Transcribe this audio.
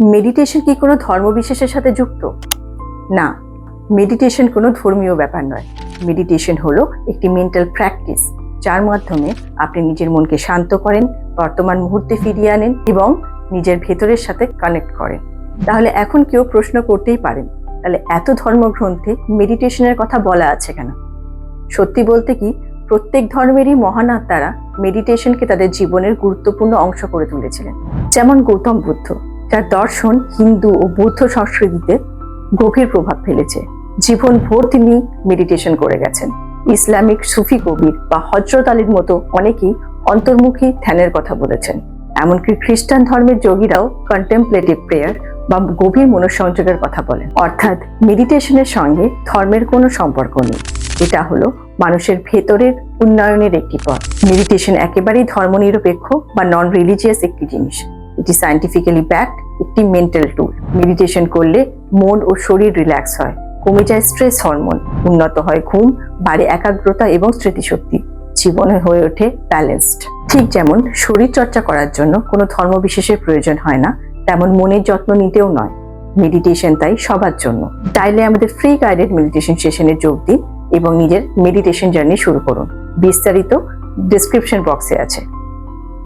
Meditation কি কোনো ধর্মবিশেষের সাথে যুক্ত? না, মেডিটেশন কোনো ধর্মীয় ব্যাপার নয়। মেডিটেশন হলো একটি মেন্টাল প্র্যাকটিস, যার মাধ্যমে আপনি নিজের মনকে শান্ত করেন, বর্তমান মুহূর্তে ফিরিয়ে আনেন এবং নিজের ভেতরের সাথে কানেক্ট করেন। তাহলে এখন কেউ প্রশ্ন করতেই পারেন, তাহলে এত ধর্মগ্রন্থে মেডিটেশনের কথা বলা আছে কেন? সত্যি বলতে কি, প্রত্যেক ধর্মেরই মহান আত্মারা মেডিটেশনকে তাদের জীবনের গুরুত্বপূর্ণ অংশ করে তুলেছিলেন। যেমন গৌতম বুদ্ধ, যার দর্শন হিন্দু ও বৌদ্ধ সংস্কৃতিতে গভীর প্রভাব ফেলেছে। জীবনভর তিনি মেডিটেশন করে গেছেন। ইসলামিক সুফি কবির বা হযরত আলীর মতো অনেকেই অন্তর্মুখী ধ্যানের কথা বলেছেন। এমনকি খ্রিস্টান ধর্মের যোগীরাও কন্টেম্পলেটিভ প্রেয়ার বা গভীর মনঃসংযোগের কথা বলেন। অর্থাৎ মেডিটেশনের সঙ্গে ধর্মের কোনো সম্পর্ক নেই। এটা হলো মানুষের ভেতরের উন্নয়নের একটি পথ। মেডিটেশন একেবারেই ধর্মনিরপেক্ষ বা নন রিলিজিয়াস একটি জিনিস। এটি সায়েন্টিফিক্যালি ব্যাকড একটি মেন্টাল টুল। মেডিটেশন করলে মন ও শরীর রিল্যাক্স হয়, কমে যায় স্ট্রেস হরমোন, উন্নত হয় ঘুম, বাড়ে একাগ্রতা এবং স্মৃতিশক্তি, জীবনে হয়ে ওঠে ব্যালেন্সড। ঠিক যেমন শরীর চর্চা করার জন্য কোনো ধর্মবিশেষের প্রয়োজন হয় না, তেমন মনের যত্ন নিতেও নয়। মেডিটেশন তাই সবার জন্য। চাইলে আমাদের ফ্রি গাইডেড মেডিটেশন সেশনে যোগ দিন এবং নিজের মেডিটেশন জার্নি শুরু করুন। বিস্তারিত ডেসক্রিপশন বক্সে আছে।